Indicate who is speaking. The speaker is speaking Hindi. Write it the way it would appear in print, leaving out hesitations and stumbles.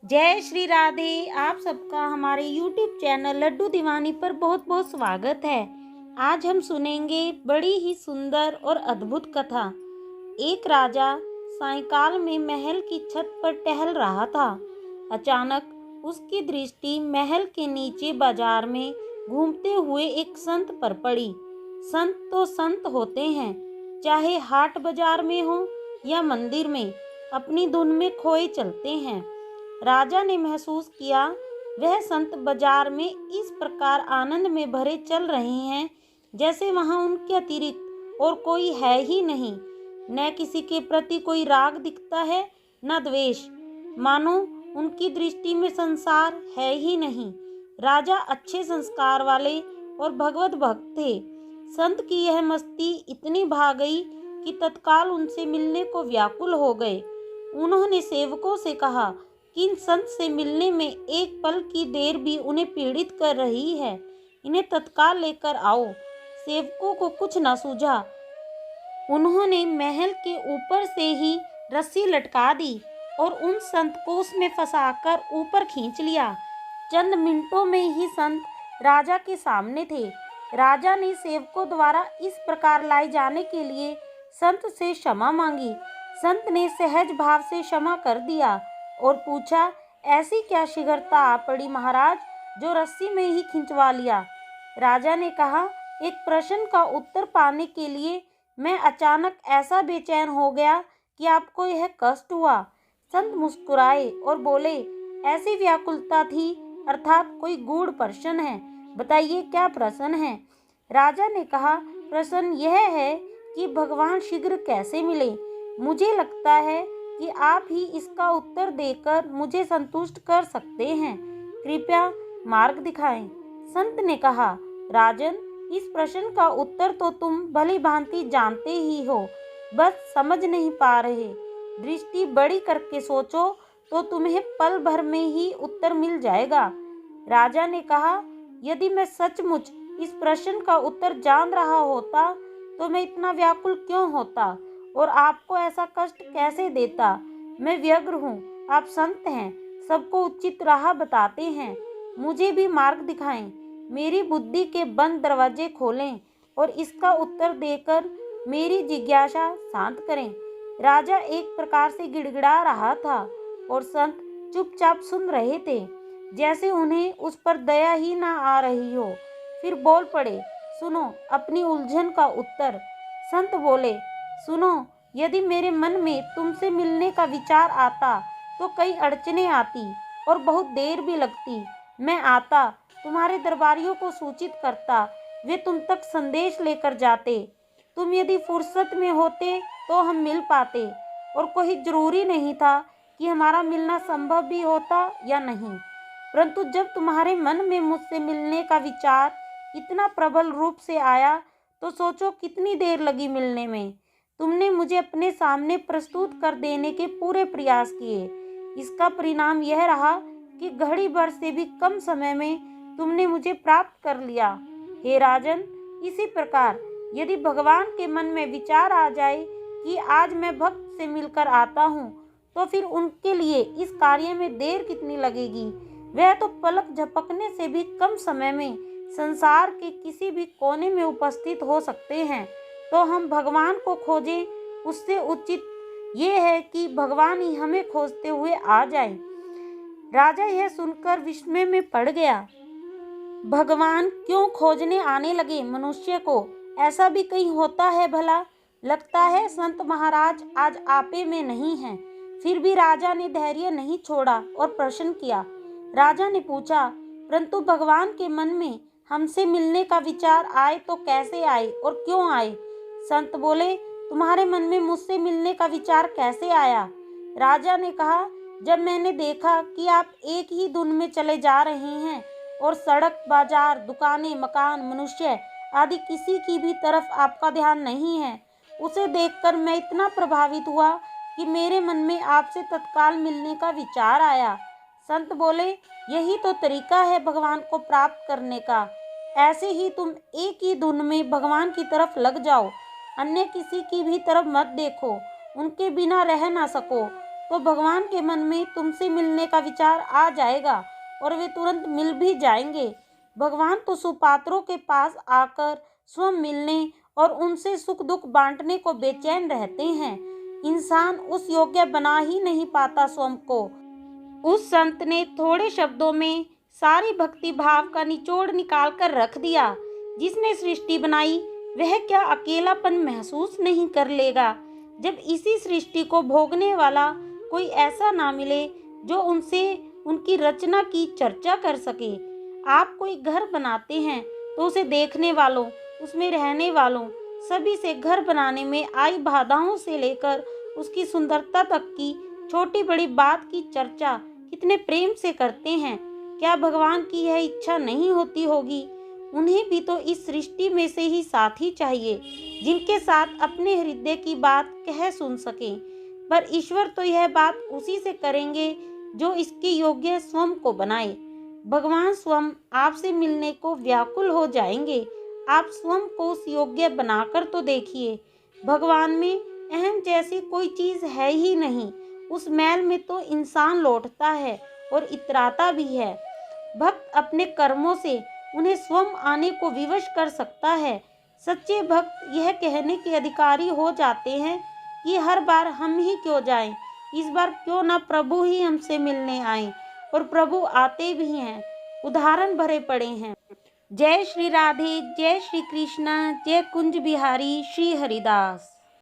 Speaker 1: जय श्री राधे। आप सबका हमारे YouTube चैनल लड्डू दीवानी पर बहुत बहुत स्वागत है। आज हम सुनेंगे बड़ी ही सुंदर और अद्भुत कथा। एक राजा सायंकाल में महल की छत पर टहल रहा था। अचानक उसकी दृष्टि महल के नीचे बाजार में घूमते हुए एक संत पर पड़ी। संत तो संत होते हैं, चाहे हाट बाजार में हो या मंदिर में, अपनी धुन में खोए चलते हैं। राजा ने महसूस किया वह संत बाजार में इस प्रकार आनंद में भरे चल रहे हैं जैसे वहां उनके अतिरिक्त और कोई है ही नहीं। न किसी के प्रति कोई राग दिखता है, न द्वेष, मानो उनकी दृष्टि में संसार है ही नहीं। राजा अच्छे संस्कार वाले और भगवत भक्त थे। संत की यह मस्ती इतनी भा गई कि तत्काल उनसे मिलने को व्याकुल हो गए। उन्होंने सेवकों से कहा कि इन संत से मिलने में एक पल की देर भी उन्हें पीड़ित कर रही है, इन्हें तत्काल लेकर आओ। सेवकों को कुछ न सूझा। उन्होंने महल के ऊपर से ही रस्सी लटका दी और उन संत को उसमें फंसाकर ऊपर खींच लिया। चंद मिनटों में ही संत राजा के सामने थे। राजा ने सेवकों द्वारा इस प्रकार लाए जाने के लिए संत से क्षमा मांगी। संत ने सहज भाव से क्षमा कर दिया और पूछा, ऐसी क्या शीघ्रता आ पड़ी महाराज, जो रस्सी में ही खिंचवा लिया। राजा ने कहा, एक प्रश्न का उत्तर पाने के लिए मैं अचानक ऐसा बेचैन हो गया कि आपको यह कष्ट हुआ। संत मुस्कुराए और बोले, ऐसी व्याकुलता थी, अर्थात कोई गूढ़ प्रश्न है, बताइए क्या प्रश्न है। राजा ने कहा, प्रश्न यह है कि भगवान शीघ्र कैसे मिले। मुझे लगता है कि आप ही इसका उत्तर देकर मुझे संतुष्ट कर सकते हैं, कृपया मार्ग दिखाएं। संत ने कहा, राजन, इस प्रश्न का उत्तर तो तुम भली भांति जानते ही हो, बस समझ नहीं पा रहे। दृष्टि बड़ी करके सोचो तो तुम्हें पल भर में ही उत्तर मिल जाएगा। राजा ने कहा, यदि मैं सचमुच इस प्रश्न का उत्तर जान रहा होता तो मैं इतना व्याकुल क्यों होता और आपको ऐसा कष्ट कैसे देता। मैं व्यग्र हूँ, आप संत हैं, सबको उचित राह बताते हैं, मुझे भी मार्ग दिखाएं, मेरी बुद्धि के बंद दरवाजे खोलें और इसका उत्तर देकर मेरी जिज्ञासा शांत करें। राजा एक प्रकार से गिड़गिड़ा रहा था और संत चुपचाप सुन रहे थे, जैसे उन्हें उस पर दया ही ना आ रही हो। फिर बोल पड़े, सुनो अपनी उलझन का उत्तर। संत बोले, सुनो, यदि मेरे मन में तुमसे मिलने का विचार आता तो कई अड़चने आती और बहुत देर भी लगती। मैं आता, तुम्हारे दरबारियों को सूचित करता, वे तुम तक संदेश लेकर जाते। तुम यदि फुर्सत में होते तो हम मिल पाते और कोई जरूरी नहीं था कि हमारा मिलना संभव भी होता या नहीं। परंतु जब तुम्हारे मन में मुझसे मिलने का विचार इतना प्रबल रूप से आया तो सोचो कितनी देर लगी मिलने में। तुमने मुझे अपने सामने प्रस्तुत कर देने के पूरे प्रयास किए। इसका परिणाम यह रहा कि घड़ी भर से भी कम समय में तुमने मुझे प्राप्त कर लिया। हे राजन, इसी प्रकार यदि भगवान के मन में विचार आ जाए कि आज मैं भक्त से मिलकर आता हूँ, तो फिर उनके लिए इस कार्य में देर कितनी लगेगी। वह तो पलक झपकने से भी कम समय में संसार के किसी भी कोने में उपस्थित हो सकते हैं। तो हम भगवान को खोजें, उससे उचित ये है कि भगवान ही हमें खोजते हुए आ जाए। राजा यह सुनकर विस्मय में पड़ गया। भगवान क्यों खोजने आने लगे मनुष्य को, ऐसा भी कहीं होता है भला। लगता है संत महाराज आज आपे में नहीं हैं। फिर भी राजा ने धैर्य नहीं छोड़ा और प्रश्न किया। राजा ने पूछा, परंतु भगवान के मन में हमसे मिलने का विचार आए तो कैसे आए और क्यों आए। संत बोले, तुम्हारे मन में मुझसे मिलने का विचार कैसे आया। राजा ने कहा, जब मैंने देखा कि आप एक ही धुन में चले जा रहे हैं और सड़क, बाजार, दुकानें, मकान, मनुष्य आदि किसी की भी तरफ आपका ध्यान नहीं है, उसे देखकर मैं इतना प्रभावित हुआ कि मेरे मन में आपसे तत्काल मिलने का विचार आया। संत बोले, यही तो तरीका है भगवान को प्राप्त करने का। ऐसे ही तुम एक ही धुन में भगवान की तरफ लग जाओ, अन्य किसी की भी तरफ मत देखो, उनके बिना रह ना सको। तो भगवान के मन में तुमसे मिलने का विचार आ जाएगा और वे तुरंत मिल भी जाएंगे। भगवान तो सुपात्रों के पास आकर स्वयं मिलने और उनसे सुख दुख बांटने को बेचैन रहते हैं। इंसान उस योग्य बना ही नहीं पाता स्वयं को। उस संत ने थोड़े शब्दों में सारी भक्ति भाव का निचोड़ निकाल कर रख दिया। जिसने सृष्टि बनाई वह क्या अकेलापन महसूस नहीं कर लेगा, जब इसी सृष्टि को भोगने वाला कोई ऐसा ना मिले जो उनसे उनकी रचना की चर्चा कर सके। आप कोई घर बनाते हैं तो उसे देखने वालों, उसमें रहने वालों सभी से घर बनाने में आई बाधाओं से लेकर उसकी सुंदरता तक की छोटी बड़ी बात की चर्चा कितने प्रेम से करते हैं। क्या भगवान की यह इच्छा नहीं होती होगी? उन्हें भी तो इस सृष्टि में से ही साथी चाहिए जिनके साथ अपने हृदय की बात कह सुन सकें। पर ईश्वर तो यह बात उसी से करेंगे जो इसके योग्य स्वयं को बनाए। भगवान स्वयं आपसे मिलने को व्याकुल हो जाएंगे। आप स्वयं को उस योग्य बनाकर तो देखिए। भगवान में अहम जैसी कोई चीज है ही नहीं। उस मैल में तो इंसान लौटता है और इतराता भी है। भक्त अपने कर्मों से उन्हें स्वयं आने को विवश कर सकता है। सच्चे भक्त यह कहने के अधिकारी हो जाते हैं कि हर बार हम ही क्यों जाएं, इस बार क्यों ना प्रभु ही हमसे मिलने आए। और प्रभु आते भी हैं, उदाहरण भरे पड़े हैं। जय श्री राधे, जय श्री कृष्णा, जय कुंज बिहारी श्री हरिदास।